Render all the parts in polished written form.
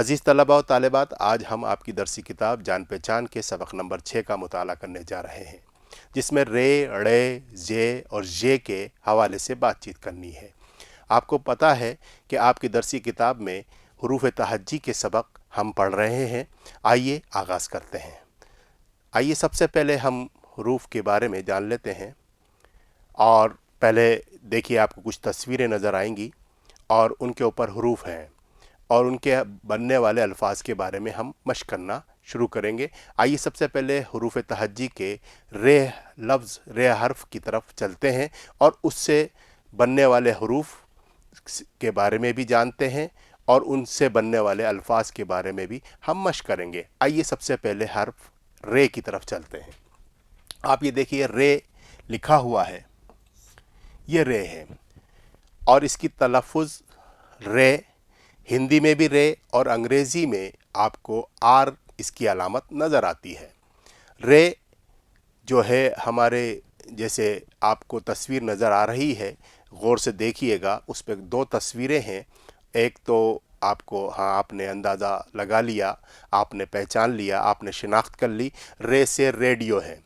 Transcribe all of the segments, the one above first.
अज़ीज़ तलबा और तालिबात, आज हम आपकी दरसी किताब जान पहचान के सबक नंबर 6 का मुताला करने जा रहे हैं, जिसमें रे, ड़े, जे और जे के हवाले से बातचीत करनी है। आपको पता है कि आपकी दरसी किताब में हुरूफ तहज्जी के सबक हम पढ़ रहे हैं। आइए आगाज़ करते हैं। आइए सबसे पहले हम हुरूफ के बारे में जान लेते हैं। और पहले देखिए, आपको कुछ तस्वीरें नज़र आएंगी और उनके ऊपर हुरूफ हैं और उनके बनने वाले अल्फाज के बारे में हम मश्क करना शुरू करेंगे। आइए सबसे पहले हुरूफ तहज्जी के रे लफ्ज़, रे हर्फ की तरफ चलते हैं और उससे बनने वाले हुरूफ के बारे में भी जानते हैं और उनसे बनने वाले अल्फाज के बारे में भी हम मश्क करेंगे। आइए सबसे पहले हर्फ रे की तरफ चलते हैं। आप ये देखिए, रे लिखा हुआ है, ये रे है और इसकी तलफ़ुज़ रे, हिंदी में भी रे और अंग्रेज़ी में आपको आर इसकी अलामत नज़र आती है। रे जो है हमारे, जैसे आपको तस्वीर नज़र आ रही है, गौर से देखिएगा, उस पर 2 तस्वीरें हैं। एक तो आपको, हाँ, आपने अंदाज़ा लगा लिया, आपने पहचान लिया, आपने शिनाख्त कर ली, रे से रेडियो है।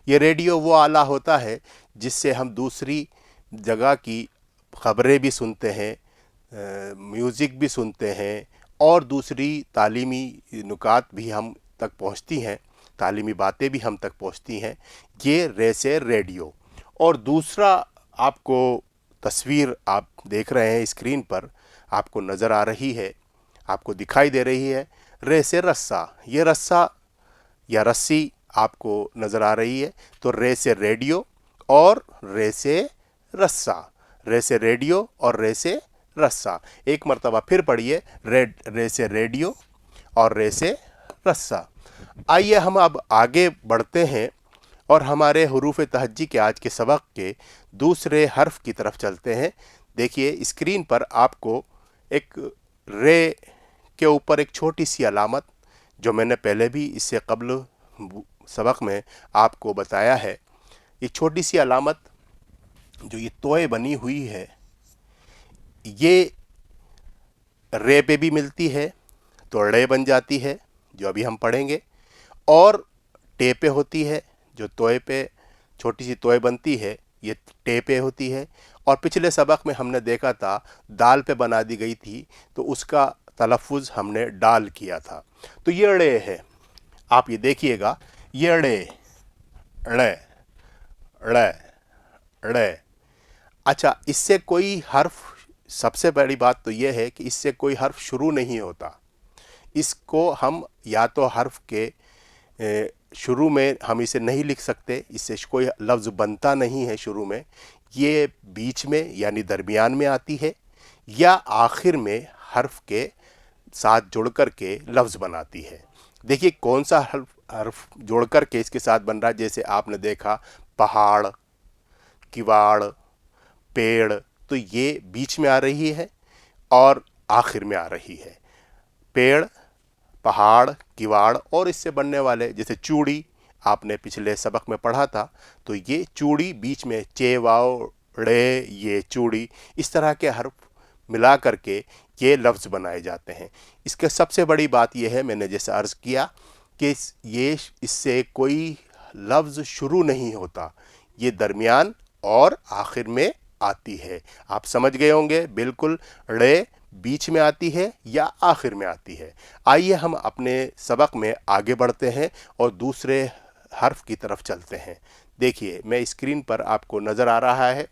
ये रेडियो वो आला होता है जिससे हम दूसरी जगह की ख़बरें भी सुनते हैं, म्यूज़िक भी सुनते हैं और दूसरी तालीमी नुकात भी हम तक पहुंचती हैं, तालीमी बातें भी हम तक पहुंचती हैं। ये रे से रेडियो। और दूसरा, आपको तस्वीर आप देख रहे हैं स्क्रीन पर, आपको नज़र आ रही है, आपको दिखाई दे रही है, रे से रस्सा। ये रस्सा या रस्सी आपको नज़र आ रही है। तो रे से रेडियो और रे से रस्सा, रे से रेडियो और रे से रस्सा। एक मरतबा फिर पढ़िए, रे से रेडियो और रे से रस्सा। आइए हम अब आगे बढ़ते हैं और हमारे हुरूफ तहज्जी के आज के सबक के दूसरे हर्फ की तरफ चलते हैं। देखिए स्क्रीन पर आपको एक रे के ऊपर एक छोटी सी अलामत, जो मैंने पहले भी इससे कबल सबक में आपको बताया है, ये छोटी सी अलामत जो ये तोय बनी हुई है, ये रे पे भी मिलती है तो ड़े बन जाती है, जो अभी हम पढ़ेंगे, और टे पे होती है, जो तोय पे छोटी सी तोय बनती है, ये टे पे होती है। और पिछले सबक में हमने देखा था दाल पे बना दी गई थी, तो उसका तलफ़ुज़ हमने डाल किया था। तो ये ड़े है, आप ये देखिएगा, ये ड़े, ड़े, ड़े, ड़े। अच्छा, इससे कोई हर्फ, सबसे बड़ी बात तो यह है कि इससे कोई हर्फ शुरू नहीं होता। इसको हम या तो हर्फ के शुरू में हम इसे नहीं लिख सकते, इससे कोई लफ्ज़ बनता नहीं है शुरू में। ये बीच में यानी दरमियान में आती है या आखिर में हर्फ के साथ जोड़कर के लफ्ज़ बनाती है। देखिए कौन सा हर्फ जोड़कर के इसके साथ बन रहा है। जैसे आपने देखा पहाड़, किवाड़, पेड़, तो ये बीच में आ रही है और आखिर में आ रही है। पेड़, पहाड़, किवाड़ और इससे बनने वाले, जैसे चूड़ी, आपने पिछले सबक में पढ़ा था, तो ये चूड़ी बीच में चे वाओ ड़े, ये चूड़ी, इस तरह के हर्फ मिला करके ये लफ्ज़ बनाए जाते हैं। इसके सबसे बड़ी बात यह है, मैंने जैसे अर्ज़ किया, कि ये इससे कोई लफ्ज़ शुरू नहीं होता, ये दरमियान और आखिर में आती है। आप समझ गए होंगे, बिल्कुल, ड़े बीच में आती है या आखिर में आती है। आइए हम अपने सबक में आगे बढ़ते हैं और दूसरे हर्फ की तरफ चलते हैं। देखिए मैं स्क्रीन पर, आपको नज़र आ रहा है,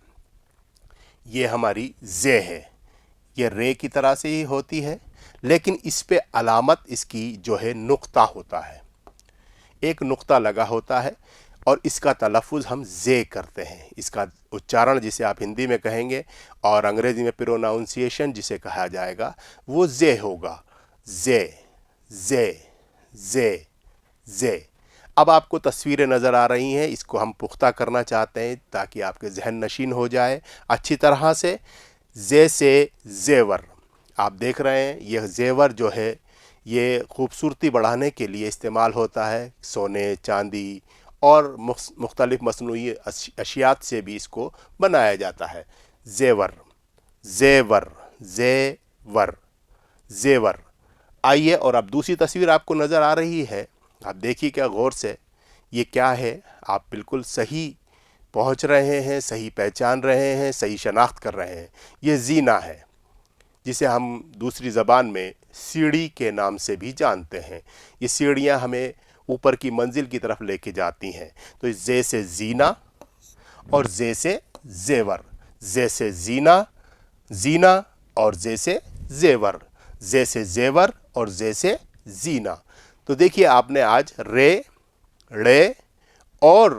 ये हमारी जे है। ये रे की तरह से ही होती है, लेकिन इस पे अलामत इसकी जो है नुक्ता होता है, एक नुक्ता लगा होता है और इसका तलफ़ुज़ हम जे करते हैं। इसका उच्चारण जिसे आप हिंदी में कहेंगे और अंग्रेज़ी में प्रोनाउंसिएशन जिसे कहा जाएगा, वो जे होगा। जे, जे, जे, जे। अब आपको तस्वीरें नज़र आ रही हैं, इसको हम पुख्ता करना चाहते हैं ताकि आपके जहन नशीन हो जाए अच्छी तरह से। जे से जेवर, आप देख रहे हैं, यह जेवर जो है ये खूबसूरती बढ़ाने के लिए इस्तेमाल होता है। सोने, चांदी और मुख्तलिफ़ मसनूई अशियात से भी इसको बनाया जाता है। जेवर, जेवर, जेवर, जेवर। آئیے اور اب دوسری تصویر آپ کو نظر آ رہی ہے، آپ دیکھیے کیا غور سے، یہ کیا ہے؟ آپ بالکل صحیح پہنچ رہے ہیں، صحیح پہچان رہے ہیں، صحیح شناخت کر رہے ہیں۔ یہ زینہ ہے، جسے ہم دوسری زبان میں سیڑھی کے نام سے بھی جانتے ہیں۔ یہ سیڑھیاں ہمیں اوپر کی منزل کی طرف لے کے جاتی ہیں۔ تو زے سے زینہ اور زے سے زیور، زے سے زینہ، زینہ اور زے سے زیور، زے سے زیور اور زے سے زینہ۔ تو دیکھیے آپ نے آج رے، ڑے اور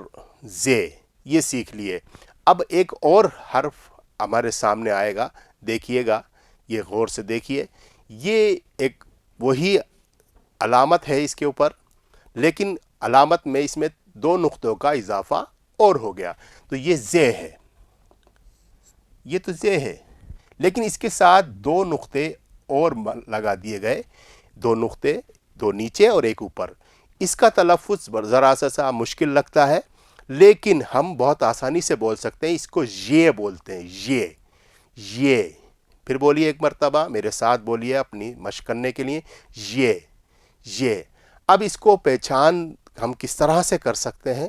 زے یہ سیکھ لیے۔ اب ایک اور حرف ہمارے سامنے آئے گا، دیکھیے گا، یہ غور سے دیکھیے، یہ ایک وہی علامت ہے اس کے اوپر، لیکن علامت میں اس میں 2 نقطوں کا اضافہ اور ہو گیا، تو یہ زے ہے، یہ تو زے ہے، لیکن اس کے ساتھ 2 نقطے اور لگا دیے گئے، 2 نقطے، 2 نیچے اور ایک اوپر۔ اس کا تلفظ ذرا سا مشکل لگتا ہے، لیکن ہم بہت آسانی سے بول سکتے ہیں، اس کو یہ بولتے ہیں، یہ۔ پھر بولیے ایک مرتبہ، میرے ساتھ بولیے اپنی مشق کرنے کے لیے، یہ۔ اب اس کو پہچان ہم کس طرح سے کر سکتے ہیں؟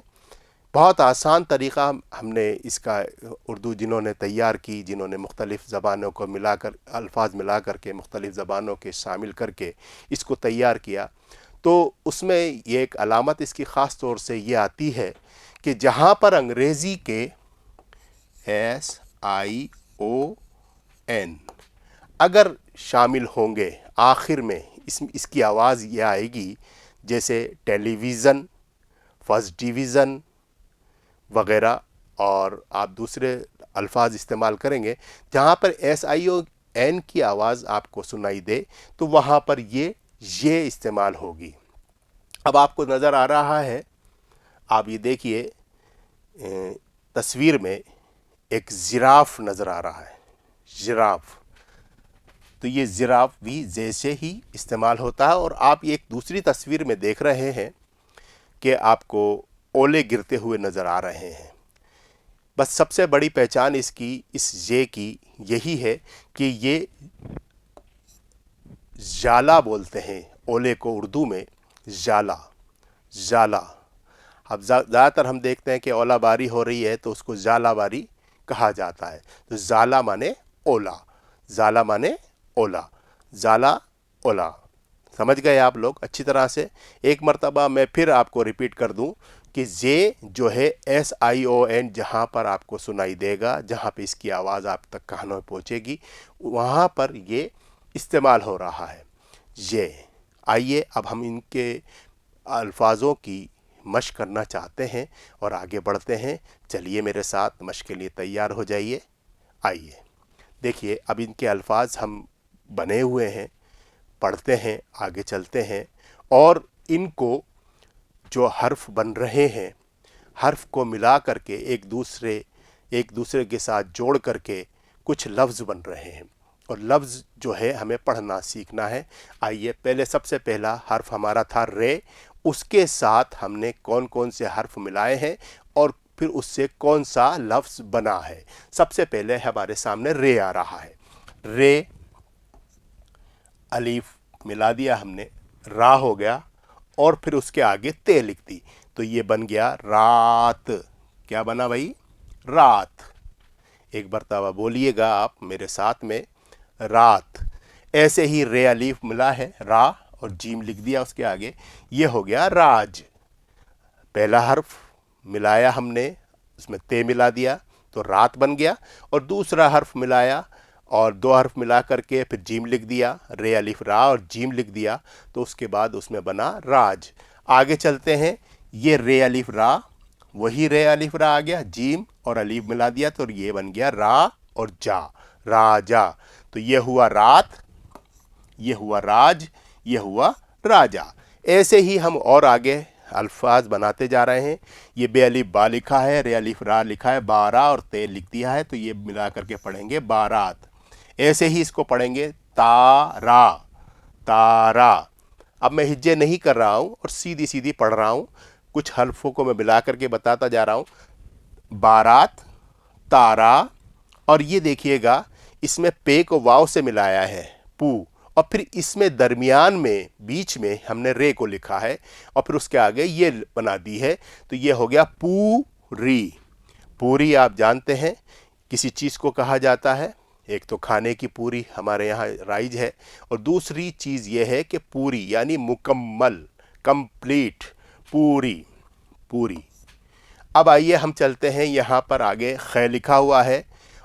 بہت آسان طریقہ ہم نے اس کا، اردو جنہوں نے تیار کی، جنہوں نے مختلف زبانوں کو ملا کر، الفاظ ملا کر کے، مختلف زبانوں کے شامل کر کے اس کو تیار کیا، تو اس میں یہ ایک علامت اس کی خاص طور سے یہ آتی ہے کہ جہاں پر انگریزی کے SION اگر شامل ہوں گے آخر میں، اس کی آواز یہ آئے گی، جیسے ٹیلی ویژن، فرسٹ ڈویژن وغیرہ، اور آپ دوسرے الفاظ استعمال کریں گے، جہاں پر SION کی آواز آپ کو سنائی دے تو وہاں پر یہ استعمال ہوگی۔ اب آپ کو نظر آ رہا ہے، آپ یہ دیکھیے تصویر میں ایک زراف نظر آ رہا ہے، زراف، تو یہ زراف بھی زے سے ہی استعمال ہوتا ہے۔ اور آپ ایک دوسری تصویر میں دیکھ رہے ہیں کہ آپ کو اولے گرتے ہوئے نظر آ رہے ہیں۔ بس سب سے بڑی پہچان اس زے کی یہی ہے کہ یہ ژالہ بولتے ہیں اولے کو اردو میں، ژالہ۔ اب زیادہ تر ہم دیکھتے ہیں کہ اولا باری ہو رہی ہے تو اس کو ژالہ باری کہا جاتا ہے۔ تو ژالہ مانے اولا، ژالہ مانے اولا، ژالہ اولا۔ سمجھ گئے آپ لوگ اچھی طرح سے؟ ایک مرتبہ میں پھر آپ کو ریپیٹ کر دوں کہ زے جو ہے SION جہاں پر آپ کو سنائی دے گا، جہاں پہ اس کی آواز آپ تک کانوں میں پہنچے گی، وہاں پر یہ استعمال ہو رہا ہے، یہ۔ آئیے اب ہم ان کے الفاظوں کی مشق کرنا چاہتے ہیں اور آگے بڑھتے ہیں۔ چلیے میرے ساتھ مشق کے لیے تیار ہو جائیے۔ آئیے دیکھیے، اب ان کے الفاظ ہم بنے ہوئے ہیں، پڑھتے ہیں، آگے چلتے ہیں، اور ان کو جو حرف بن رہے ہیں، حرف کو ملا کر کے ایک دوسرے کے ساتھ جوڑ کر کے کچھ لفظ بن رہے ہیں، اور لفظ جو ہے ہمیں پڑھنا سیکھنا ہے۔ آئیے، پہلے سب سے پہلا حرف ہمارا تھا رے، اس کے ساتھ ہم نے کون کون سے حرف ملائے ہیں اور پھر اس سے کون سا لفظ بنا ہے۔ سب سے پہلے ہمارے سامنے رے آ رہا ہے، رے، الف ملا دیا ہم نے، را ہو گیا، اور پھر اس کے آگے تے لکھ دی، تو یہ بن گیا رات۔ کیا بنا بھائی؟ رات۔ ایک مرتبہ بولیے گا آپ میرے ساتھ میں، رات۔ ایسے ہی رے الف ملا ہے، را، اور جیم لکھ دیا اس کے آگے، یہ ہو گیا راج۔ پہلا حرف ملایا ہم نے، اس میں تے ملا دیا تو رات بن گیا، اور دوسرا حرف ملایا اور 2 حرف ملا کر کے پھر جیم لکھ دیا، رے الف را اور جیم لکھ دیا، تو اس کے بعد اس میں بنا راج۔ آگے چلتے ہیں، یہ رے الف را، وہی رے الف را آ گیا، جیم اور الف ملا دیا تو یہ بن گیا را اور جا، راجا۔ تو یہ ہوا رات، یہ ہوا راج، یہ ہوا راجا۔ ایسے ہی ہم اور آگے الفاظ بناتے جا رہے ہیں۔ یہ بے الف با لکھا ہے، رے الف را لکھا ہے، بارہ اور تے لکھ دیا ہے، تو یہ ملا کر کے پڑھیں گے بارات۔ ایسے ہی اس کو پڑھیں گے تارا، تارا۔ اب میں ہجے نہیں کر رہا ہوں اور سیدھی پڑھ رہا ہوں، کچھ حرفوں کو میں ملا کر کے بتاتا جا رہا ہوں۔ بارات، تارا، اور یہ دیکھیے گا اس میں پے کو واو سے ملایا ہے، پو، اور پھر اس میں درمیان میں بیچ میں ہم نے رے کو لکھا ہے اور پھر اس کے آگے یہ بنا دی ہے، تو یہ ہو گیا پوری۔ پوری آپ جانتے ہیں کسی چیز کو کہا جاتا ہے، ایک تو کھانے کی پوری ہمارے یہاں رائج ہے، اور دوسری چیز یہ ہے کہ پوری یعنی مکمل، کمپلیٹ، پوری پوری۔ اب آئیے ہم چلتے ہیں، یہاں پر آگے خے لکھا ہوا ہے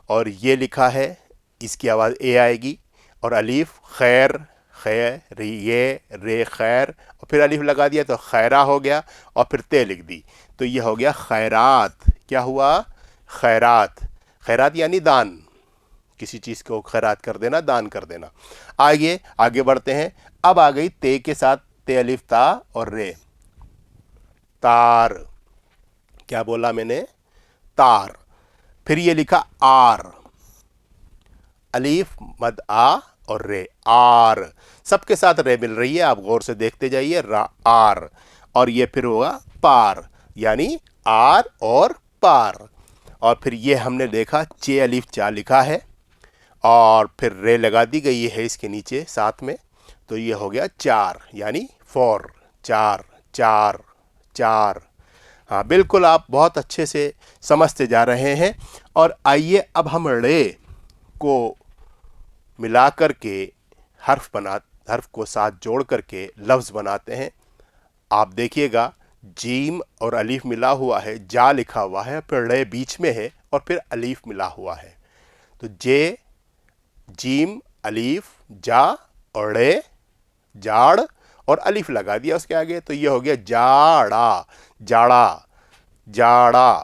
اور یہ لکھا ہے، اس کی آواز اے آئے گی، اور الف خیر، خیر یہ رے خیر، اور پھر الف لگا دیا تو خیرہ ہو گیا، اور پھر تے لکھ دی تو یہ ہو گیا خیرات۔ کیا ہوا؟ خیرات۔ خیرات یعنی دان، کسی چیز کو خیرات کر دینا، دان کر دینا۔ آگے بڑھتے ہیں، اب آ گئی تے کے ساتھ تے الف تا اور رے، تار۔ کیا بولا میں نے؟ تار۔ پھر یہ لکھا آر، الف مد آ اور رے، آر، سب کے ساتھ رے مل رہی ہے، آپ غور سے دیکھتے جائیے، آر، اور یہ پھر ہوگا پار، یعنی آر اور پار۔ اور پھر یہ ہم نے دیکھا چے الف چا لکھا ہے اور پھر رے لگا دی گئی ہے اس کے نیچے ساتھ میں، تو یہ ہو گیا چار، یعنی فور، چار، چار، چار۔ ہاں بالکل، آپ بہت اچھے سے سمجھتے جا رہے ہیں۔ اور آئیے اب ہم رے کو ملا کر کے حرف کو ساتھ جوڑ کر کے لفظ بناتے ہیں۔ آپ دیکھیے گا جیم اور الف ملا ہوا ہے، جا لکھا ہوا ہے، پھر رے بیچ میں ہے اور پھر الف ملا ہوا ہے، تو جے، جیم، الف، جا اور رے، جاڑ، اور الف لگا دیا اس کے آگے، تو یہ ہو گیا جاڑا، جاڑا، جاڑا،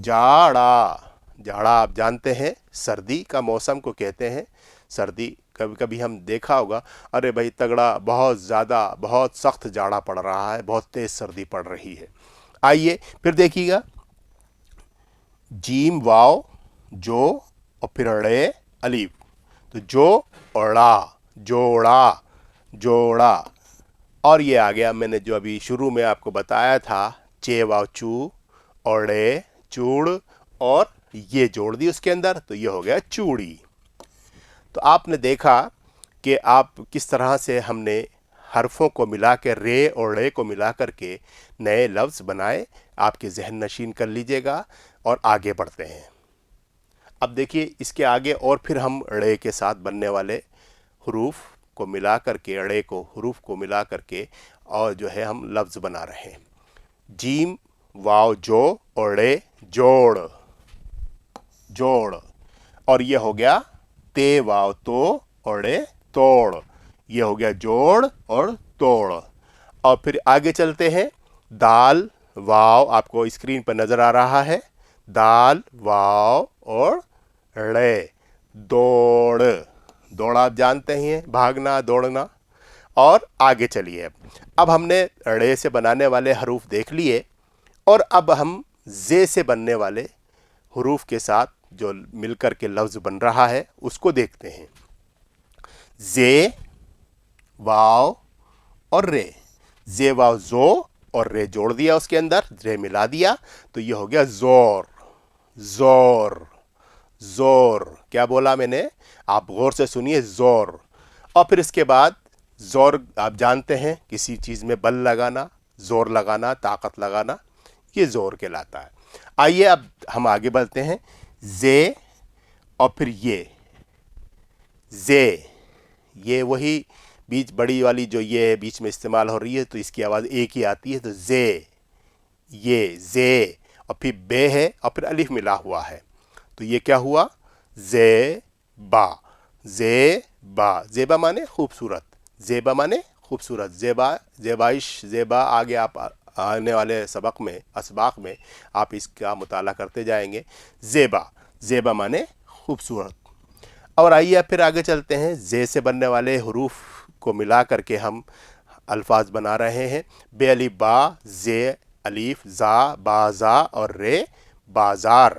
جاڑا۔ جاڑا آپ جانتے ہیں سردی کا موسم کو کہتے ہیں۔ سردی کبھی کبھی ہم دیکھا ہوگا، ارے بھائی تگڑا، بہت زیادہ، بہت سخت جاڑا پڑ رہا ہے، بہت تیز سردی پڑ رہی ہے۔ آئیے پھر دیکھیے گا، جیم واو جو اور پھر رے الف، تو جو اوڑا، جوڑا، جوڑا۔ اور یہ آ گیا میں نے جو ابھی شروع میں آپ کو بتایا تھا، چے واو چو، اوڑے چوڑ، اور یہ جوڑ دی اس کے اندر، تو یہ ہو گیا چوڑی۔ تو آپ نے دیکھا کہ آپ کس طرح سے ہم نے حرفوں کو ملا کے، رے اور ڑے کو ملا کر کے نئے لفظ بنائے۔ آپ کے ذہن نشین کر لیجئے گا اور آگے بڑھتے ہیں۔ اب دیکھیے اس کے آگے اور پھر ہم ڑے کے ساتھ بننے والے حروف کو ملا کر کے، ڑے کو حروف کو ملا کر کے اور جو ہے ہم لفظ بنا رہے ہیں۔ جیم واو جو اور ڑے جوڑ، جوڑ، اور یہ ہو گیا تے واو تو اور ڑے توڑ، یہ ہو گیا جوڑ اور توڑ۔ اور پھر آگے چلتے ہیں، دال واو آپ کو اسکرین پر نظر آ رہا ہے، دال واو اور ڑے، دوڑ، دوڑ آپ جانتے ہیں، بھاگنا، دوڑنا۔ اور آگے چلیے، اب ہم نے ڑے سے بنانے والے حروف دیکھ لیے، اور اب ہم زے سے بننے والے حروف کے ساتھ جو مل کر کے لفظ بن رہا ہے اس کو دیکھتے ہیں۔ زے واو اور رے، زے واو زو اور رے جوڑ دیا اس کے اندر، رے ملا دیا، تو یہ ہو گیا زور، زور، زور۔ کیا بولا میں نے؟ آپ غور سے سنیے، زور۔ اور پھر اس کے بعد زور آپ جانتے ہیں کسی چیز میں بل لگانا، زور لگانا، طاقت لگانا، یہ زور کہلاتا ہے۔ آئیے اب ہم آگے بڑھتے ہیں، زے اور پھر یہ، زے، یہ وہی بیچ بڑی والی جو یہ بیچ میں استعمال ہو رہی ہے، تو اس کی آواز ایک ہی آتی ہے، تو زے، یہ زے، اور پھر بے ہے اور پھر الف ملا ہوا ہے، تو یہ کیا ہوا؟ زے با، زے با، زیبا مانے خوبصورت، زیبا مانے خوبصورت، زیبا، زیبائش، زیبا، آگے آپ آنے والے اسباق میں آپ اس کا مطالعہ کرتے جائیں گے۔ زیبا، زیبا مانے خوبصورت۔ اور آئیے پھر آگے چلتے ہیں، زے سے بننے والے حروف کو ملا کر کے ہم الفاظ بنا رہے ہیں۔ بے الف با، زے الف زا، بازا اور رے بازار،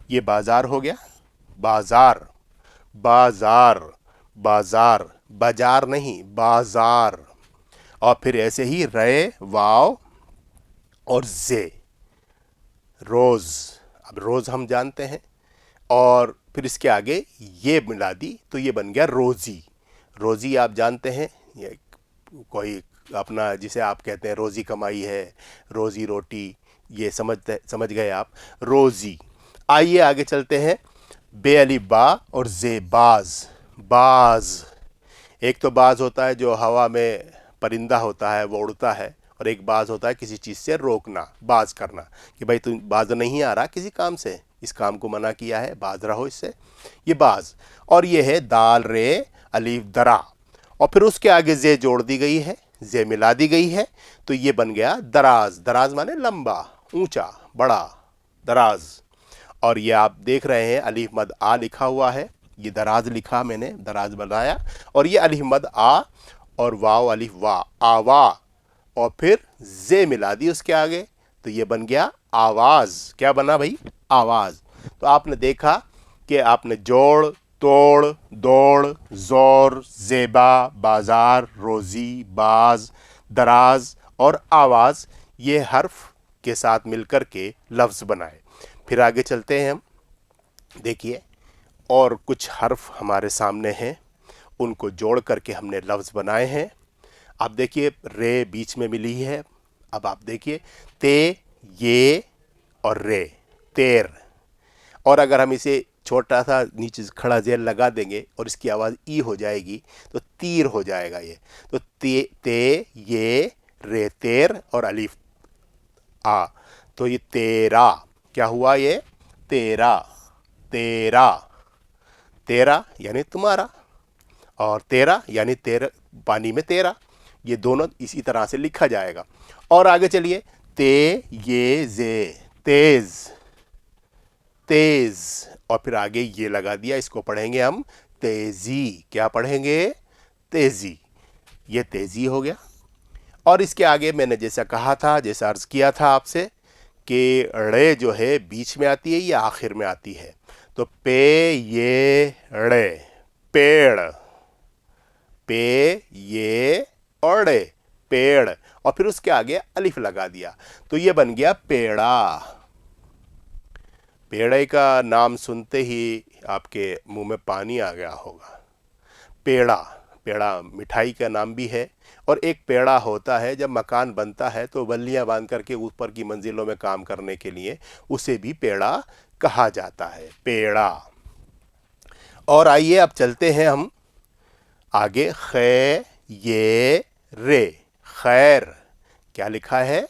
یہ بازار ہو گیا، بازار، بازار، بازار، بازار نہیں، بازار۔ اور پھر ایسے ہی رے واو اور زے، روز، اب روز ہم جانتے ہیں، اور پھر اس کے آگے یہ ملا دی تو یہ بن گیا روزی، रोज़ी आप जानते हैं, ये कोई अपना जिसे आप कहते हैं रोज़ी कमाई है, रोज़ी रोटी, ये समझ गए आप, रोज़ी। आइए आगे चलते हैं। बे अलिफ बा और जे बाज। बाज, एक तो बाज होता है जो हवा में परिंदा होता है, वो उड़ता है, और एक बाज होता है किसी चीज़ से रोकना, बाज करना कि भाई तुम बाज नहीं आ रहा किसी काम से, इस काम को मना किया है, बाज रहो इससे, ये बाज। और ये है दाल रे अलीफ दरा, और फिर उसके आगे जे जोड़ दी गई है, जे मिला दी गई है, तो ये बन गया दराज। दराज माने लंबा, ऊंचा, बड़ा, दराज। और ये आप देख रहे हैं अलीफ मद आ लिखा हुआ है, ये दराज लिखा मैंने, दराज बनाया, और ये अलीफ मद आ और वाव अलीफ वा, आवा, और फिर जे मिला दी उसके आगे, तो ये बन गया आवाज। क्या बना भाई? आवाज। तो आपने देखा कि आपने जोड़, तोड़, दौड़, जोर, जेबा, बाजार, रोज़ी, बाज, दराज और आवाज़, ये हर्फ के साथ मिलकर के लफ्ज़ बनाए। फिर आगे चलते हैं हम, देखिए और कुछ हर्फ हमारे सामने हैं, उनको जोड़ करके हमने लफ्ज़ बनाए हैं। आप देखिए रे बीच में मिली है, अब आप देखिए ते, ये और रे, तेर। और अगर हम इसे छोटा सा नीचे खड़ा जेर लगा देंगे और इसकी आवाज़ ई हो जाएगी तो तीर हो जाएगा ये। तो ते, ये, रे, तेर और अलीफ आ, तो ये तेरा। क्या हुआ ये? तेरा, तेरा, तेरा यानी तुम्हारा, और तेरा यानी तेरा, पानी में तेरा, ये दोनों इसी तरह से लिखा जाएगा। और आगे चलिए, ते, ये, जे, तेज, तेज, और फिर आगे ये लगा दिया, इसको पढ़ेंगे हम तेजी। क्या पढ़ेंगे? तेजी। ये तेजी हो गया। और इसके आगे मैंने जैसा कहा था, जैसा अर्ज किया था आपसे कि ड़े जो है बीच में आती है या आखिर में आती है, तो पे, ये, ड़े, पेड़, पे, ये और ड़े, पेड़, और फिर उसके आगे अलिफ लगा दिया, तो ये बन गया पेड़ा। पेड़े का नाम सुनते ही आपके मुंह में पानी आ गया होगा। पेड़ा, पेड़ा मिठाई का नाम भी है, और एक पेड़ा होता है जब मकान बनता है तो बल्लियां बांध करके ऊपर की मंजिलों में काम करने के लिए, उसे भी पेड़ा कहा जाता है, पेड़ा। और आइए अब चलते हैं हम आगे, खे, ये, रे, खैर। क्या लिखा है?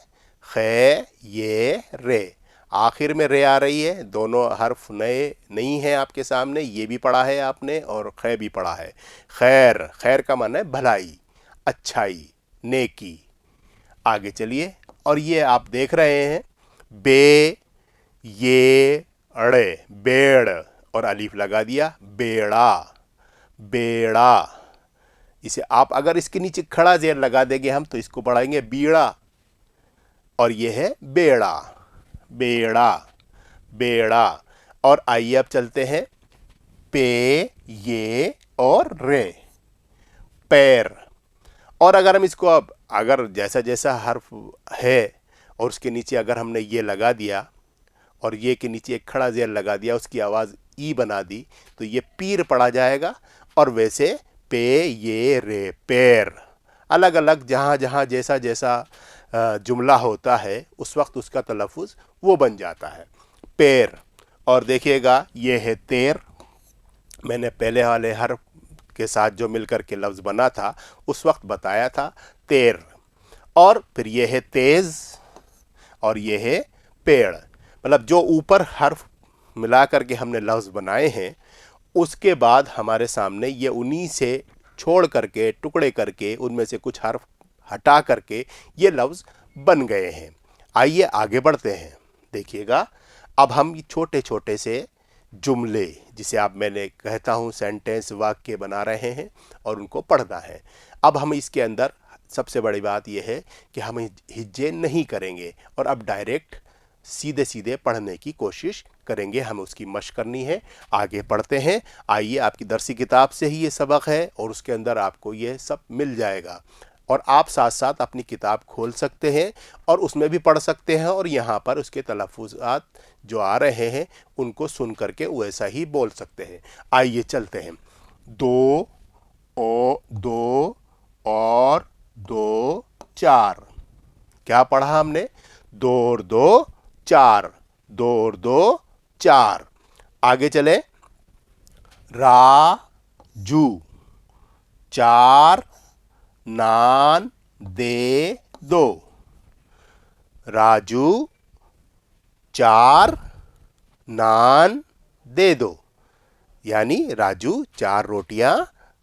खे, ये, रे, आखिर में रे आ रही है, दोनों हर्फ नए नहीं हैं आपके सामने, ये भी पढ़ा है आपने और खे भी पढ़ा है। खैर, खैर का माना है भलाई, अच्छाई, नेकी। आगे चलिए, और ये आप देख रहे हैं बे, ये, अड़े, बेड़, और अलीफ लगा दिया, बेड़ा, बेड़ा। इसे आप अगर इसके नीचे खड़ा जेर लगा देंगे हम तो इसको पढ़ाएंगे बीड़ा, और ये है बेड़ा, बेड़ा, बेड़ा। और आइए अब चलते हैं पे, ये और रे, पैर। और अगर हम इसको अब अगर जैसा जैसा हर्फ है और उसके नीचे अगर हमने ये लगा दिया और ये के नीचे एक खड़ा जेर लगा दिया, उसकी आवाज़ ई बना दी, तो ये पीर पढ़ा जाएगा। और वैसे पे, ये, रे, पैर, अलग अलग जहाँ जहाँ जैसा जैसा जुमला होता है उस वक्त उसका तलफ़ुज़ वो बन जाता है, पैर। और देखिएगा ये है तेर, मैंने पहले वाले हर्फ के साथ जो मिलकर के लफ्ज़ बना था उस वक्त बताया था तेर। और फिर ये है तेज़ और ये है पेड़, मतलब जो ऊपर हर्फ मिला करके हमने लफ्ज़ बनाए हैं उसके बाद हमारे सामने ये उन्हीं से छोड़ करके टुकड़े करके उनमें से कुछ हर्फ हटा करके ये लफ्ज़ बन गए हैं। आइए आगे बढ़ते हैं, देखिएगा अब हम छोटे छोटे से जुमले, जिसे आप मैंने कहता हूँ सेंटेंस, वाक्य बना रहे हैं और उनको पढ़ना है। अब हम इसके अंदर सबसे बड़ी बात यह है कि हम हिज्जे नहीं करेंगे और अब डायरेक्ट सीधे सीधे पढ़ने की कोशिश करेंगे, हमें उसकी मशक करनी है। आगे पढ़ते हैं, आइए, आपकी दरसी किताब से ही ये सबक है और उसके अंदर आपको ये सब मिल जाएगा और आप साथ साथ अपनी किताब खोल सकते हैं और उसमें भी पढ़ सकते हैं और यहाँ पर उसके तलफ़ुज़ात जो आ रहे हैं उनको सुन करके वैसा ही बोल सकते हैं। आइए चलते हैं। दो दो और दो चार। क्या पढ़ा हमने? दो और दो चार, दो और दो चार। आगे चले, राजू चार नान दे दो। राजू चार नान दे दो, यानी राजू चार रोटियां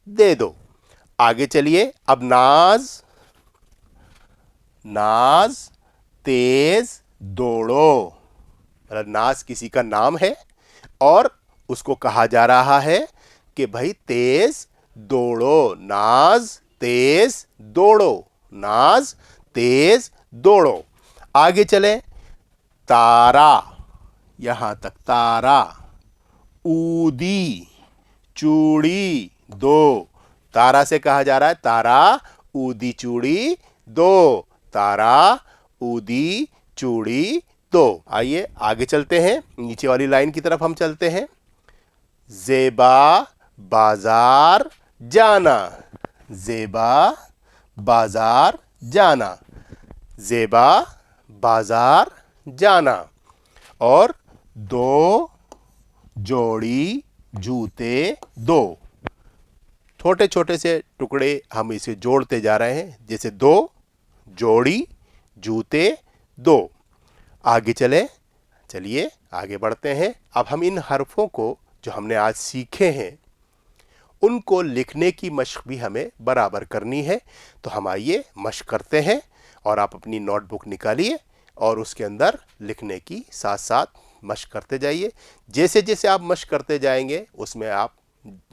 दे दो। आगे चलिए, अब नाज तेज दौड़ो। मतलब नाज किसी का नाम है और उसको कहा जा रहा है कि भाई तेज दौड़ो, नाज तेज दौड़ो, नाज तेज दौड़ो। आगे चले, तारा, यहां तक तारा, ऊदी चूड़ी दो। तारा से कहा जा रहा है तारा ऊदी चूड़ी दो, तारा ऊदी चूड़ी दो। आइए आगे चलते हैं, नीचे वाली लाइन की तरफ हम चलते हैं। ज़ेबा बाजार जाना, ज़ेबा बाजार जाना, ज़ेबा बाजार जाना। और दो जोड़ी जूते दो। छोटे छोटे से टुकड़े हम इसे जोड़ते जा रहे हैं, जैसे दो जोड़ी जूते दो। आगे चलिए आगे बढ़ते हैं। अब हम इन हरफों को जो हमने आज सीखे हैं उनको लिखने की मशक भी हमें बराबर करनी है। तो हम आइए मशक करते हैं, और आप अपनी नोटबुक निकालिए और उसके अंदर लिखने की साथ साथ मशक करते जाइए। जैसे जैसे आप मशक करते जाएंगे उसमें आप,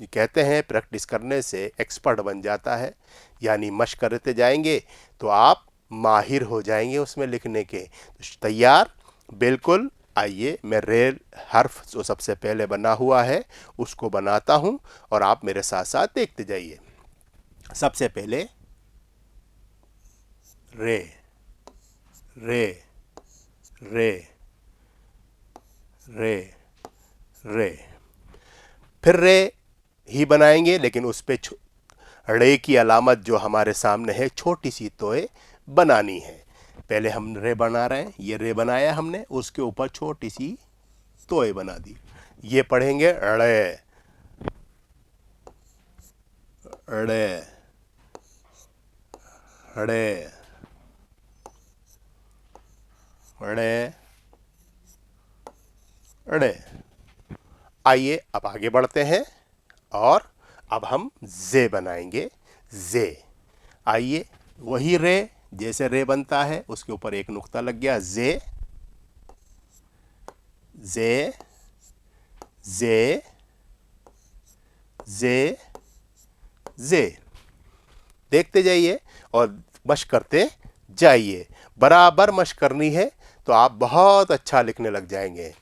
कहते हैं प्रैक्टिस करने से एक्सपर्ट बन जाता है, यानी मशक करते जाएंगे तो आप माहिर हो जाएंगे उसमें लिखने के। तो तैयार? बिल्कुल। आइए मैं रेल हर्फ जो सबसे पहले बना हुआ है उसको बनाता हूं और आप मेरे साथ साथ देखते जाइए। सबसे पहले रे, रे, रे, रे, रे। फिर रे ही बनाएंगे, लेकिन उस पे रे की अलामत जो हमारे सामने है छोटी सी तोय बनानी है। पहले हम रे बना रहे हैं, ये रे बनाया हमने, उसके ऊपर छोटी सी तोय बना दी। ये पढ़ेंगे रे, रे, रे, रे, रे। आइए अब आगे बढ़ते हैं और अब हम जे बनाएंगे, जे। आइए, वही रे, जैसे रे बनता है उसके ऊपर एक नुक्ता लग गया, जे, जे, जे, जे, जे। देखते जाइए और मशक करते जाइए। बराबर मशक करनी है तो आप बहुत अच्छा लिखने लग जाएंगे।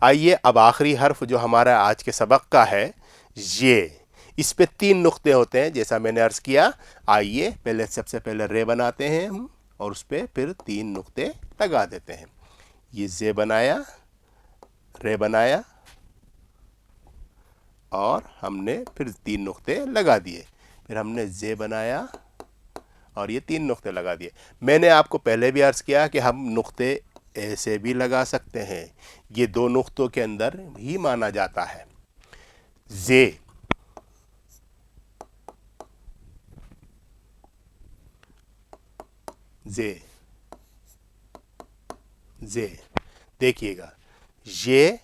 आइए अब आखिरी हर्फ जो हमारा आज के सबक का है, ये। इस पे 3 नुक्ते होते हैं जैसा मैंने अर्ज किया। आइए पहले सबसे पहले रे बनाते हैं हम और उस पे फिर 3 नुक्ते लगा देते हैं। ये जे बनाया, रे बनाया और हमने फिर 3 नुक्ते लगा दिए। फिर हमने जे बनाया और ये 3 नुक्ते लगा दिए। मैंने आपको पहले भी अर्ज किया कि हम नुक्ते ऐसे भी लगा सकते हैं, ये 2 नुक्तों के अंदर ही माना जाता है। जे, जे, जे। देखिएगा, ये,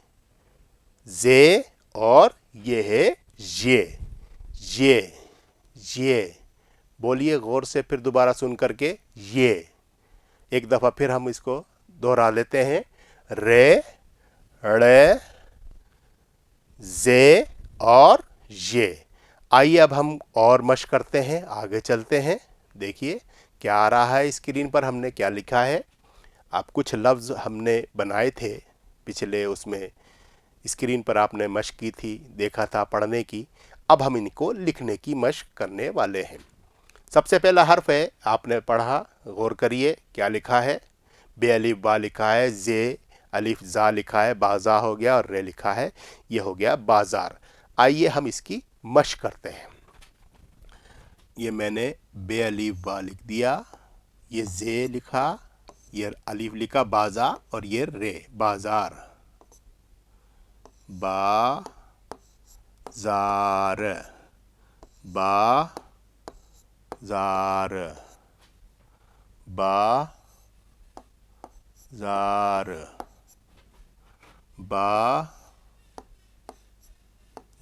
जे और ये है ये। बोलिए गौर से फिर दोबारा सुन करके, ये। एक दफा फिर हम इसको दोहरा लेते हैं, रे, रे, जे और ये। आइए अब हम और मशक करते हैं, आगे चलते हैं। देखिए क्या आ रहा है स्क्रीन पर, हमने क्या लिखा है। आप कुछ लफ्ज़ हमने बनाए थे पिछले उसमें, स्क्रीन पर आपने मशक की थी, देखा था पढ़ने की। अब हम इनको लिखने की मशक करने वाले हैं। सबसे पहला हर्फ है, आपने पढ़ा, गौर करिए क्या लिखा है। बे अलिफ बा लिखा है, जे अलिफ जा लिखा है, बाजा हो गया और रे लिखा है, ये हो गया बाजार। आइए हम इसकी मशक करते हैं। یہ میں نے بے الف با لکھ دیا، یہ زے لکھا، یہ الف لکھا بازا، اور یہ رے بازار، با زار، با زار، با زار، با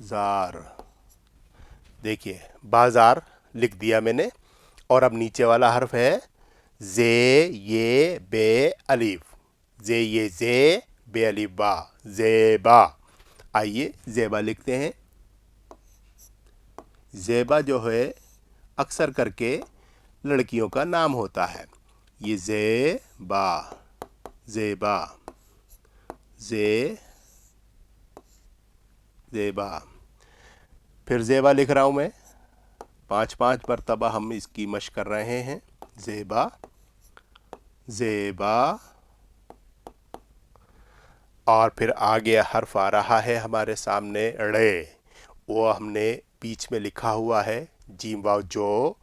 زار۔ دیکھیے بازار لکھ دیا میں نے، اور اب نیچے والا حرف ہے زے یہ بے الف، زے یہ زے بے الف با، زیبا۔ آئیے زیبا لکھتے ہیں۔ زیبا جو ہے اکثر کر کے لڑکیوں کا نام ہوتا ہے۔ یہ زیبا، زیبا، زیبا۔ پھر زیبا لکھ رہا ہوں میں، 5 مرتبہ ہم اس کی مشق کر رہے ہیں۔ زیبا، زیبا، اور پھر آگے حرف آ رہا ہے ہمارے سامنے ڑے، وہ ہم نے بیچ میں لکھا ہوا ہے جیم واو جو،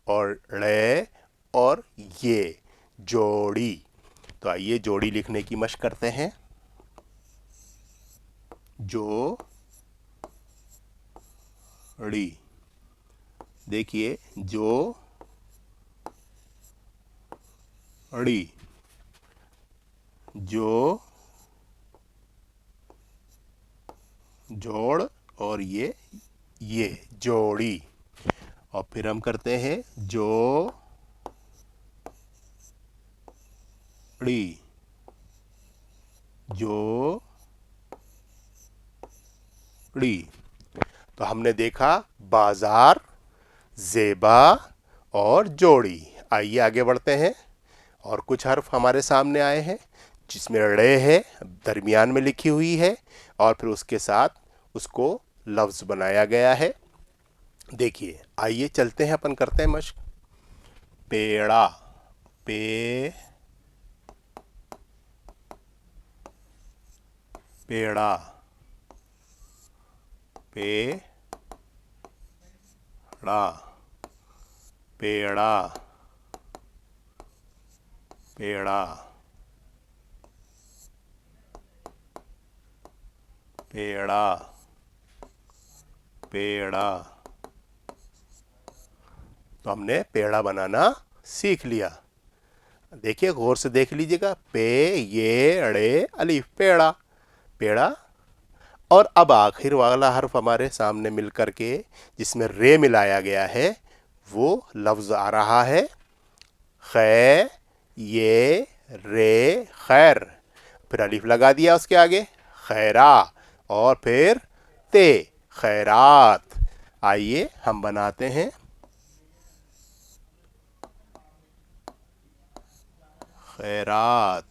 اور ڑے اور یہ جوڑی۔ تو آئیے جوڑی لکھنے کی مشق کرتے ہیں۔ جو ڑی، دیکھیے جو ڑی، جو جوڑ، اور یہ جوڑی۔ اور پھر ہم کرتے ہیں جو ڑی، جو ڑی۔ تو ہم نے دیکھا بازار، زیبا اور جوڑی۔ آئیے آگے بڑھتے ہیں، اور کچھ حرف ہمارے سامنے آئے ہیں جس میں ڑے ہے، درمیان میں لکھی ہوئی ہے، اور پھر اس کے ساتھ اس کو لفظ بنایا گیا ہے۔ دیکھیے آئیے چلتے ہیں، اپن کرتے ہیں مشق۔ پیڑا، پیڑا، پیڑا، پیڑا، پیڑا، پیڑا، پیڑا۔ تو ہم نے پیڑا بنانا سیکھ لیا۔ دیکھیے غور سے دیکھ لیجئے گا، پے یہ اڑے الف، پیڑا، پیڑا۔ اور اب آخر والا حرف ہمارے سامنے مل کر کے جس میں رے ملایا گیا ہے، وہ لفظ آ رہا ہے خے یہ رے خیر، پھر الف لگا دیا اس کے آگے، خیرا، اور پھر تے خیرات۔ آئیے ہم بناتے ہیں۔ خیرات،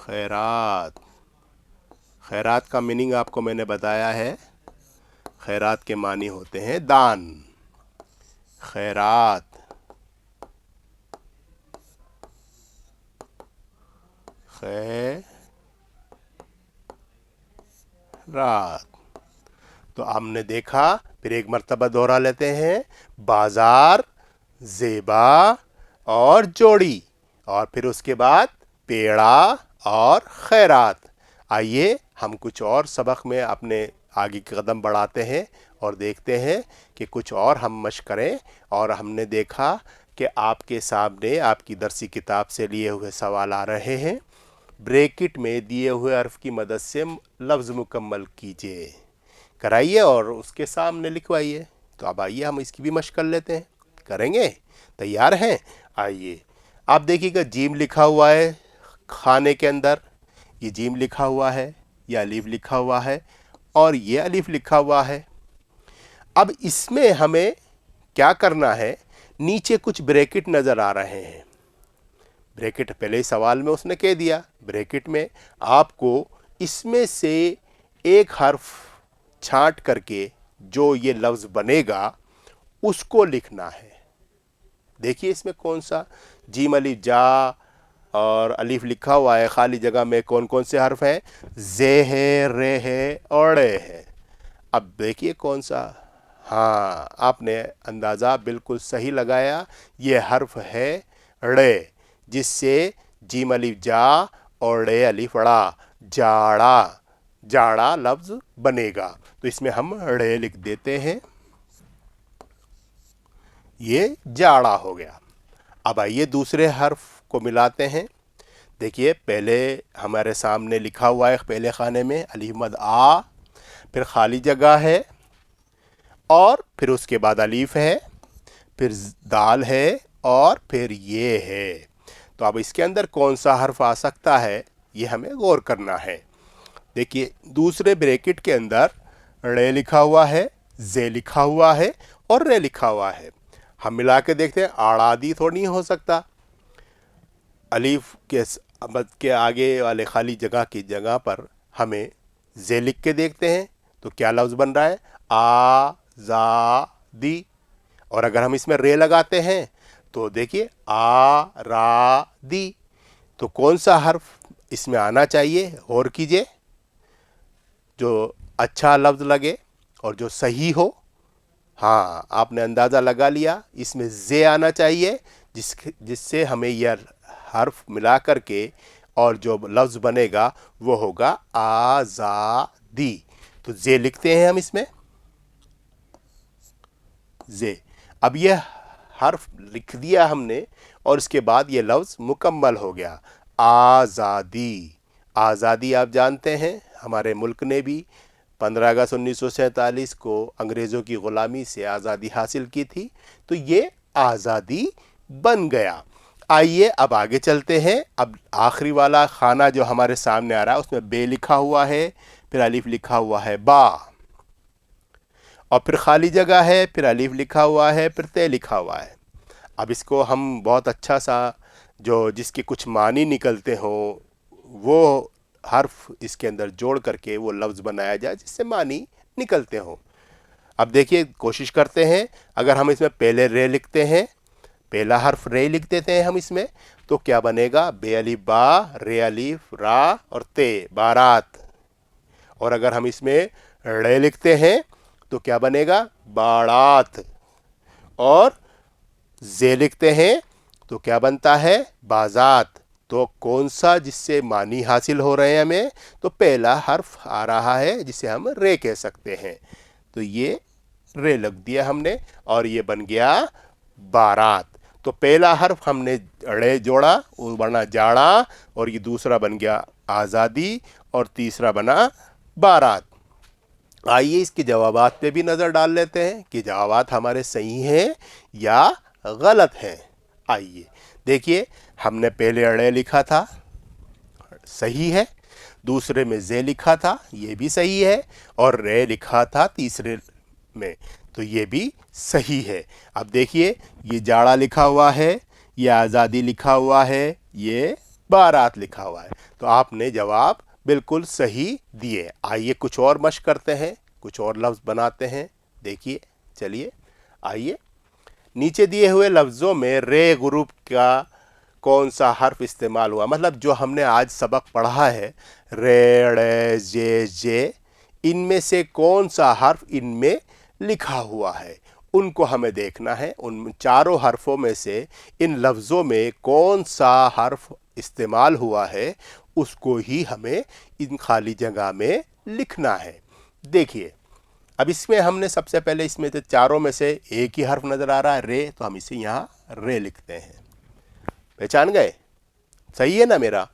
خیرات۔ خیرات کا میننگ آپ کو میں نے بتایا ہے، خیرات کے معنی ہوتے ہیں دان۔ خیرات، خیرات۔ تو ہم نے دیکھا، پھر ایک مرتبہ دوہرا لیتے ہیں، بازار، زیبا اور جوڑی، اور پھر اس کے بعد پیڑا اور خیرات۔ آئیے ہم کچھ اور سبق میں اپنے آگے کے قدم بڑھاتے ہیں اور دیکھتے ہیں کہ کچھ اور ہم مشق کریں۔ اور ہم نے دیکھا کہ آپ کے سامنے آپ کی درسی کتاب سے لیے ہوئے سوال آ رہے ہیں، بریکٹ میں دیے ہوئے حرف کی مدد سے لفظ مکمل کیجئے، کرائیے اور اس کے سامنے لکھوائیے۔ تو اب آئیے ہم اس کی بھی مشق کر لیتے ہیں، کریں گے؟ تیار ہیں؟ آئیے آپ دیکھیے گا جیم لکھا ہوا ہے خانے کے اندر، یہ جیم لکھا ہوا ہے، یہ الف لکھا ہوا ہے، اور یہ الف لکھا ہوا ہے۔ اب اس میں ہمیں کیا کرنا ہے، نیچے کچھ بریکٹ نظر آ رہے ہیں، بریکٹ پہلے سوال میں اس نے کہہ دیا، بریکٹ میں آپ کو اس میں سے ایک حرف چھانٹ کر کے جو یہ لفظ بنے گا اس کو لکھنا ہے۔ دیکھیے اس میں کون سا، جیم الف جا اور الف لکھا ہوا ہے، خالی جگہ میں کون کون سے حرف ہیں، زے ہے، رے ہے اور ڑے ہے۔ अब देखिए कौन सा, हाँ आपने अंदाज़ा बिल्कुल सही लगाया, ये हर्फ है ड़े, जिससे जीम अलिफ जा और ड़े अलिफ ड़ा, जाड़ा, जाड़ा लफ्ज़ बनेगा। तो इसमें हम ड़े लिख देते हैं, ये जाड़ा हो गया। अब आइए दूसरे हर्फ को मिलाते हैं। देखिए पहले हमारे सामने लिखा हुआ है पहले खाने में अलिफ मद आ, फिर खाली जगह है, और फिर उसके बाद अलीफ है, फिर दाल है, और फिर ये है। तो अब इसके अंदर कौन सा हर्फ आ सकता है, ये हमें गौर करना है। देखिए दूसरे ब्रैकेट के अंदर रे लिखा हुआ है, जे लिखा हुआ है और रे लिखा हुआ है। हम मिला के देखते हैं, आड़ादी थोड़ी नहीं हो सकता। अलीफ के आगे वाले खाली जगह की जगह पर हमें जे लिख के देखते हैं, तो क्या लफ्ज़ बन रहा है, आज़ादी। और अगर हम इसमें रे लगाते हैं तो देखिए आ रा दी। तो कौन सा हर्फ इसमें आना चाहिए, गौर कीजिए, जो अच्छा लफ्ज़ लगे और जो सही हो। हाँ आपने अंदाज़ा लगा लिया, इसमें जे आना चाहिए, जिससे हमें यह हर्फ मिला करके और जो लफ्ज़ बनेगा वो होगा आज़ादी। तो जे लिखते हैं हम इसमें, जे। अब यह हर्फ लिख दिया हमने और इसके बाद ये लफ्ज़ मुकम्मल हो गया, आज़ादी। आज़ादी आप जानते हैं हमारे मुल्क ने भी 15 अगस्त 1947 को अंग्रेज़ों की ग़ुलामी से आज़ादी हासिल की थी, तो ये आज़ादी बन गया। आइए अब आगे चलते हैं। अब आखिरी वाला खाना जो हमारे सामने आ रहा है उसमें बे लिखा हुआ है, फिर अलिफ लिखा हुआ है बा, और फिर खाली जगह है, फिर अलिफ लिखा हुआ है, फिर ते लिखा हुआ है। अब इसको हम बहुत अच्छा सा जो जिसके कुछ मानी निकलते हों वो हर्फ इसके अंदर जोड़ करके वो लफ्ज़ बनाया जाए जिससे मानी निकलते हों। अब देखिए कोशिश करते हैं, अगर हम इसमें पहले रे लिखते हैं, पहला हर्फ रे लिख देते हैं हम इसमें, तो क्या बनेगा, बे अलिफ बा, रे अलिफ रा और ते, बारात। और अगर हम इसमें रे लिखते हैं तो क्या बनेगा, बारात। और जे लिखते हैं तो क्या बनता है, बाजात। तो कौन सा जिससे मानी हासिल हो रहे हैं हमें, तो पहला हर्फ आ रहा है जिसे हम रे कह सकते हैं, तो ये रे लग दिया हमने और ये बन गया बारात। तो पहला हर्फ हमने रे जोड़ा, वो बना जाड़ा, और ये दूसरा बन गया आज़ादी, और तीसरा बना बारात। आइए इसके जवाबात पे भी नज़र डाल लेते हैं कि जवाबात हमारे सही हैं या गलत हैं। आइए देखिए, हमने पहले अड़े लिखा था, सही है। दूसरे में जे लिखा था, ये भी सही है। और रे लिखा था तीसरे में, तो ये भी सही है। अब देखिए, ये जाड़ा लिखा हुआ है, ये आज़ादी लिखा हुआ है, ये बारात लिखा हुआ है। तो आपने जवाब बिल्कुल सही दिए। आइए कुछ और मशक करते हैं, कुछ और लफ्ज़ बनाते हैं। देखिए, चलिए आइए, नीचे दिए हुए लफ्ज़ों में रे ग्रुप का कौन सा हर्फ इस्तेमाल हुआ, मतलब जो हमने आज सबक पढ़ा है, रे ड़े जे जे, इनमें से कौन सा हर्फ इनमें लिखा हुआ है, उनको हमें देखना है। उन चारों हर्फों में से इन लफ्ज़ों में कौन सा हर्फ इस्तेमाल हुआ है, उसको ही हमें इन खाली जगह में लिखना है। देखिए, अब इसमें हमने सबसे पहले इसमें से चारों में से एक ही हर्फ नज़र आ रहा है, रे, तो हम इसे यहाँ रे लिखते हैं। पहचान गए, सही है ना मेरा।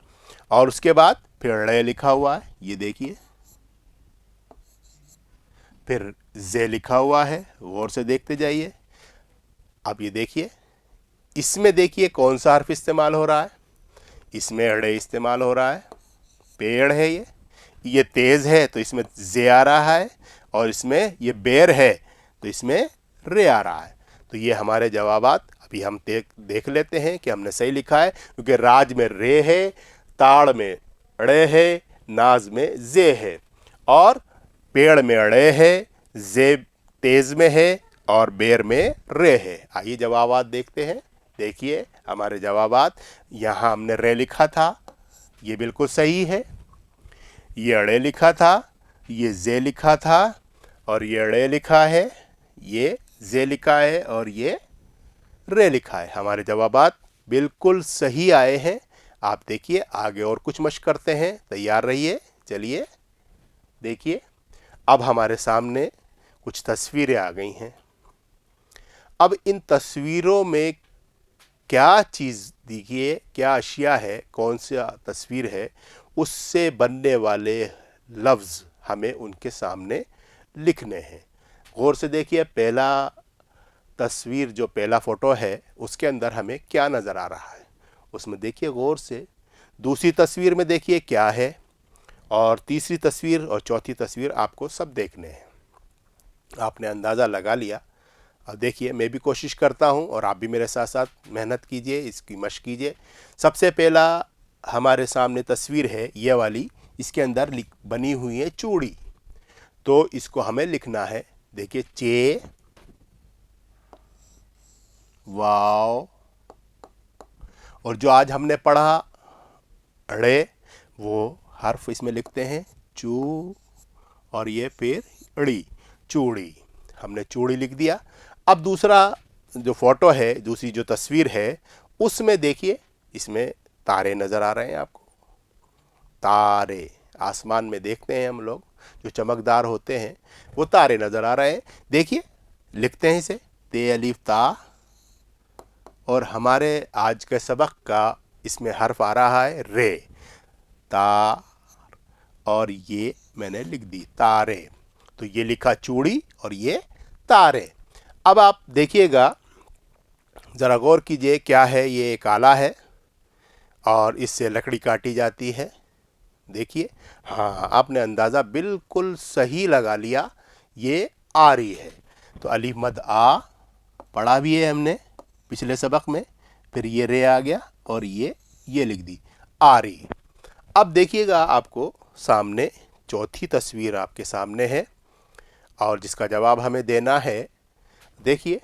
और उसके बाद फिर रे लिखा हुआ है, ये देखिए, फिर जे लिखा हुआ है, गौर से देखते जाइए। अब ये देखिए, इसमें देखिए कौन सा हर्फ इस्तेमाल हो रहा है, इसमें रे इस्तेमाल हो रहा है, पेड़ है ये तेज़ है तो इसमें जे आ रहा है, और इसमें ये बेर है तो इसमें रे आ रहा है। तो ये हमारे जवाबात अभी हम देख लेते हैं कि हमने सही लिखा है, क्योंकि राज में रे है, ताड़ में ड़े है, नाज में जे है, और पेड़ में अड़े है, जे तेज में है, और बेर में रे है। आइए जवाबात देखते हैं। देखिए हमारे जवाबात, यहाँ हमने रे लिखा था, ये बिल्कुल सही है। ये अड़े लिखा था, ये जे लिखा था, और ये ड़े लिखा है, ये जे लिखा है और ये रे लिखा है। हमारे जवाबात बिल्कुल सही आए हैं। आप देखिए, आगे और कुछ मशक करते हैं, तैयार रहिए। चलिए देखिए, अब हमारे सामने कुछ तस्वीरें आ गई हैं। अब इन तस्वीरों में क्या चीज़ देखिए, क्या अशिया है, कौन सा तस्वीर है, उससे बनने वाले लफ्ज़ हमें उनके सामने लिखने हैं। गौर से देखिए, पहला तस्वीर जो पहला फ़ोटो है उसके अंदर हमें क्या नज़र आ रहा है, उसमें देखिए गौर से। दूसरी तस्वीर में देखिए क्या है, और तीसरी तस्वीर और चौथी तस्वीर आपको सब देखने हैं। आपने अंदाज़ा लगा लिया। अब देखिए, मैं भी कोशिश करता हूं और आप भी मेरे साथ साथ मेहनत कीजिए, इसकी मशक कीजिए। सबसे पहला हमारे सामने तस्वीर है ये वाली, इसके अंदर बनी हुई है चूड़ी, तो इसको हमें लिखना है। देखिए, चे, वाव, और जो आज हमने पढ़ा अड़े, वो हर्फ इसमें लिखते हैं चू, और ये फिर अड़ी, चूड़ी। हमने चूड़ी लिख दिया। अब दूसरा जो फोटो है, दूसरी जो तस्वीर है, उसमें देखिए, इसमें तारे नज़र आ रहे हैं आपको। तारे आसमान में देखते हैं हम लोग, जो चमकदार होते हैं, वो तारे नज़र आ रहे हैं। देखिए, लिखते हैं इसे ते अलीफ ता, और हमारे आज के सबक का इसमें हर्फ आ रहा है रे, ता, और ये मैंने लिख दी तारे। तो ये लिखा चूड़ी और ये तारे। अब आप देखिएगा, ज़रा गौर कीजिए, क्या है ये? एक आला है और इससे लकड़ी काटी जाती है। देखिए, हाँ, आपने अंदाज़ा बिल्कुल सही लगा लिया, ये आरी है। तो अलीफ मद आ पढ़ा भी है हमने पिछले सबक में, फिर ये रे आ गया और ये लिख दी आरी। अब देखिएगा, आपको सामने चौथी तस्वीर आपके सामने है और जिसका जवाब हमें देना है। देखिए,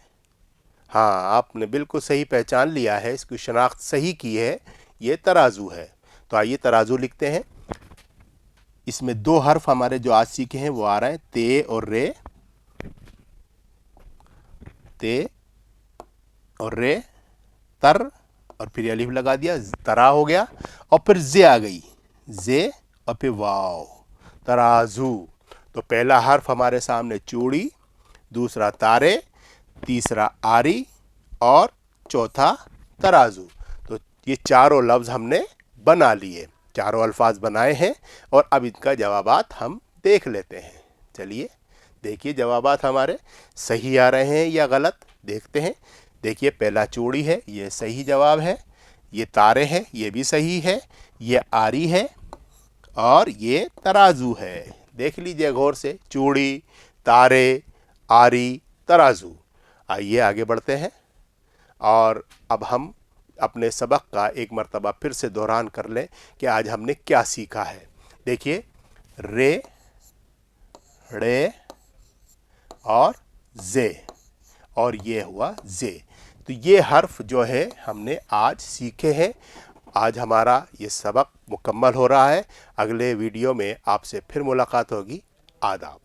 हाँ, आपने बिल्कुल सही पहचान लिया है, इसकी शनाख्त सही की है, ये तराजू है। तो आइए तराजू लिखते हैं। इसमें दो हर्फ हमारे जो आज सीखे हैं वो आ रहे हैं ते और रे, ते और रे, तर, और फिर अलीफ लगा दिया, तरा हो गया, और फिर जे आ गई, जे, और फिर वाव, तराजू। तो पहला हर्फ हमारे सामने चूड़ी, दूसरा तारे, तीसरा आरी, और चौथा तराजू। तो ये चारों लफ्ज़ हमने बना लिए, चारों अल्फाज बनाए हैं, और अब इनका जवाबात हम देख लेते हैं। चलिए देखिए, जवाबात हमारे सही आ रहे हैं या गलत, देखते हैं। देखिए, पहला चूड़ी है, ये सही जवाब है। ये तारे हैं, ये भी सही है। ये आरी है और ये तराजू है। देख लीजिए गौर से, चूड़ी, तारे, आरी, तराजू। आइए आगे बढ़ते हैं और अब हम अपने सबक का एक मर्तबा फिर से दोहरान कर लें कि आज हमने क्या सीखा है। देखिए, रे, ड़े और जे, और ये हुआ जे। तो ये हर्फ जो है हमने आज सीखे हैं। आज हमारा ये सबक मुकम्मल हो रहा है। अगले वीडियो में आपसे फिर मुलाकात होगी। आदाब।